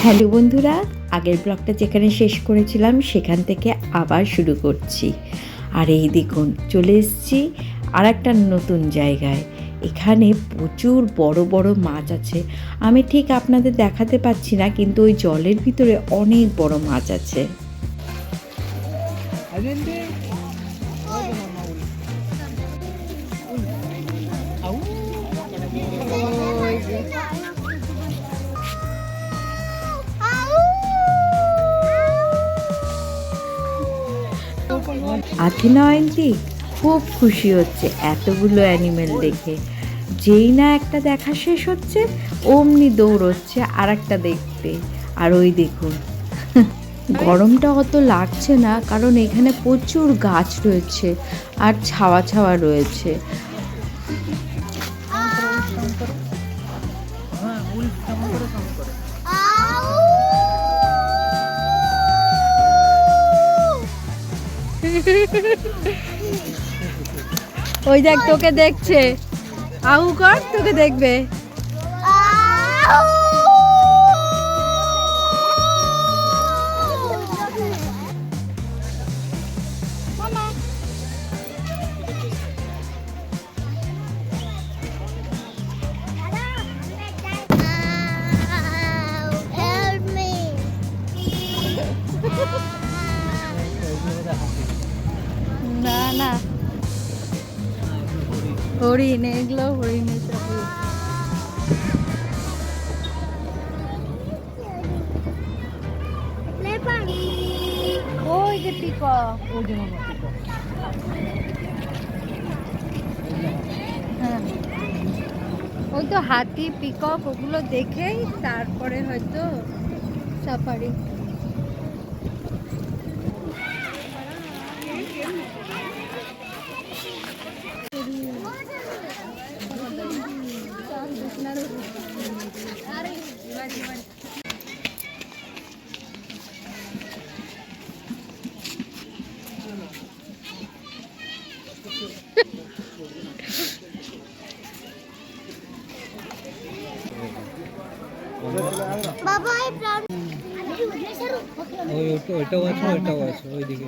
Hello বন্ধুরা, আগের ব্লগটা যেখানে শেষ করেছিলাম সেখান থেকে আবার শুরু করছি। আর এই দেখুন চলে এসেছি আর একটা নতুন জায়গায়। এখানে প্রচুর বড় বড় মাছ আছে। আমি ঠিক আপনাদের দেখাতে পাচ্ছি না, কিন্তু ওই জলের ভিতরে অনেক বড় মাছ আছে। আথিনা আন্টি খুব খুশি হচ্ছে এতগুলো অ্যানিমেল দেখে। যেই না একটা দেখা শেষ হচ্ছে অমনি দৌড়চ্ছে আর একটা দেখতে। আর ওই দেখুন গরমটা অত লাগছে না, কারণ এখানে প্রচুর গাছ রয়েছে আর ছাওয়া ছাওয়া রয়েছে। ওই দেখ তোকে দেখছে, আউ কর, তোকে দেখবে। না না, হরিণ, এগুলো হরিণের সাথে। ওই যে পিকক, ওই যে হ্যাঁ, ওই তো হাতি পিকক ওগুলো দেখেই তারপরে হয়তো সাফারি। ওইটাও আছে ওইদিকে।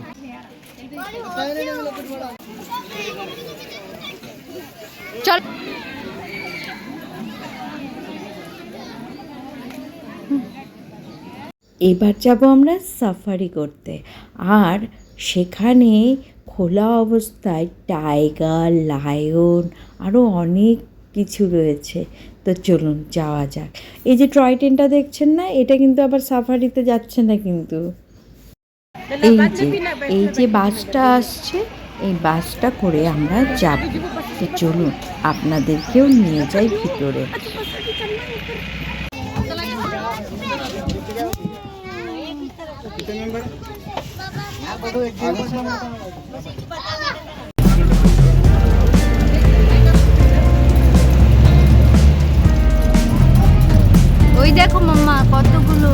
চল এবার যাব আমরা সাফারি করতে। আর সেখানে খোলা অবস্থায় টাইগার, লায়ন আরও অনেক কিছু রয়েছে। তো চলুন যাওয়া যাক। এই যে টয় ট্রেনটা দেখছেন না, এটা কিন্তু আবার সাফারিতে যাচ্ছে না, কিন্তু এই যে বাসটা আসছে, এই বাসটা করে আমরা যাব। তো চলুন আপনাদেরকেও নিয়ে যাই ভিতরে। ওই দেখো মাম্মা কতগুলো।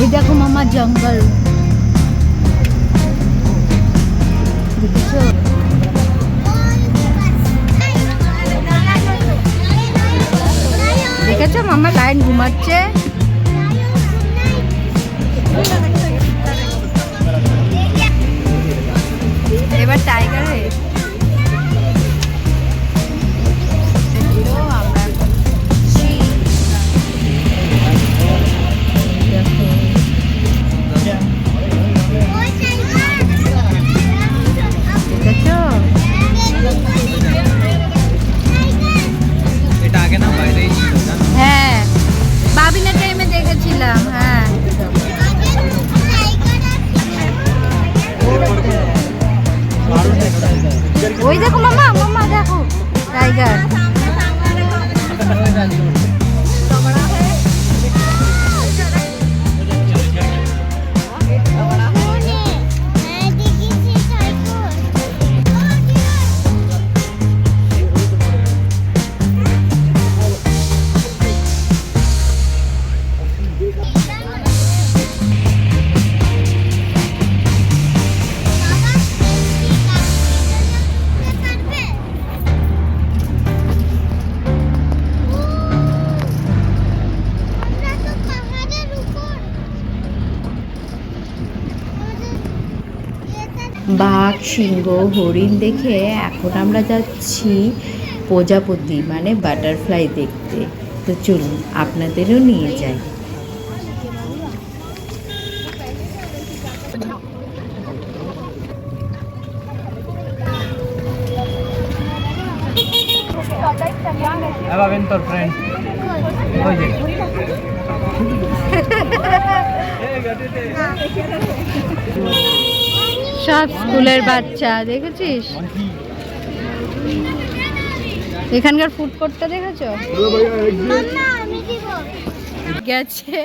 এই দেখো মামা জঙ্গল দেখেছো? দেখেছো মামা লাইন ঘুমাচ্ছে। এবার টাইগারে ওই দেখো মামা, মামা দেখো টাইগার। বাঘ, সিংহ, হরিণ দেখে এখন আমরা যাচ্ছি প্রজাপতি মানে বাটারফ্লাই দেখতে। তো চলুন আপনাদেরও নিয়ে যাই। তোর ফ্রেন্ড ওই যে সব স্কুলের বাচ্চা দেখেছিস? এখানকার ফুড কোর্টটা দেখেছো? গেছে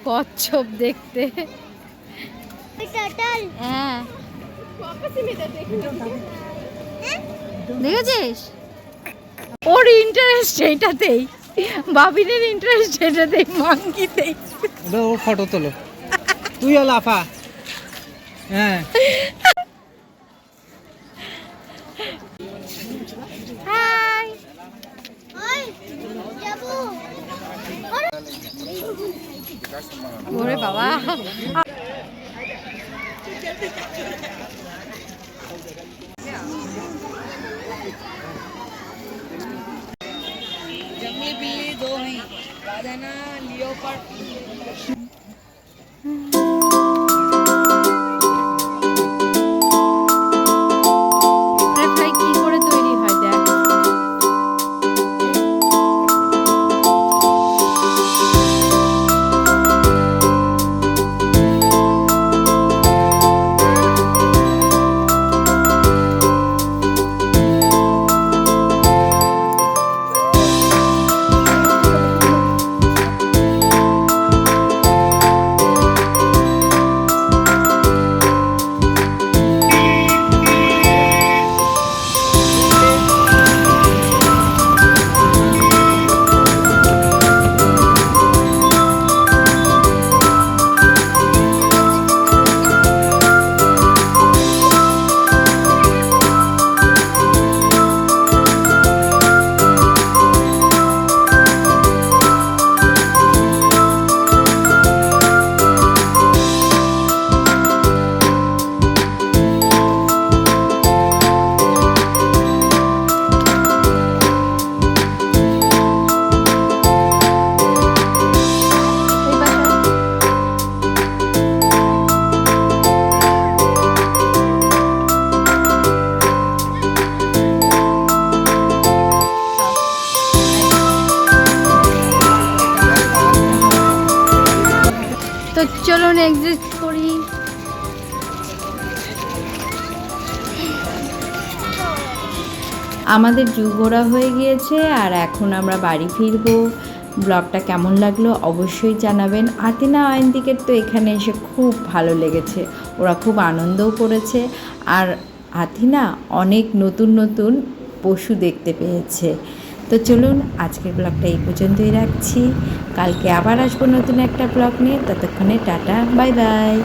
কচ্ছপ দেখতে। হ্যাঁ দেখেছিস? ওর ইন্টারেস্ট এটাতেই, বাবিনের ইন্টারেস্ট এটাতেই, মাঙ্কিতেই। ওর ফটো তোলো, তুইও লাফা। হ্যাঁ হাই। ওরে বাবা, বাটারফ্লাই কি করে তৈরি হয় দেখ। তো চলুন এক্সিট করি। আমাদের জু ঘোরা হয়ে গিয়েছে আর এখন আমরা বাড়ি ফিরবো। ব্লগটা কেমন লাগলো অবশ্যই জানাবেন। আতিনা আয়ন্তিকের তো এখানে এসে খুব ভালো লেগেছে, ওরা খুব আনন্দও করেছে। আর আতিনা অনেক নতুন নতুন পশু দেখতে পেয়েছে। তো চলুন আজকের ব্লগটা এই পর্যন্তই রাখছি, কালকে আবার আসবো নতুন একটা ব্লগ নিয়ে। ততক্ষণে টাটা, বাই বাই।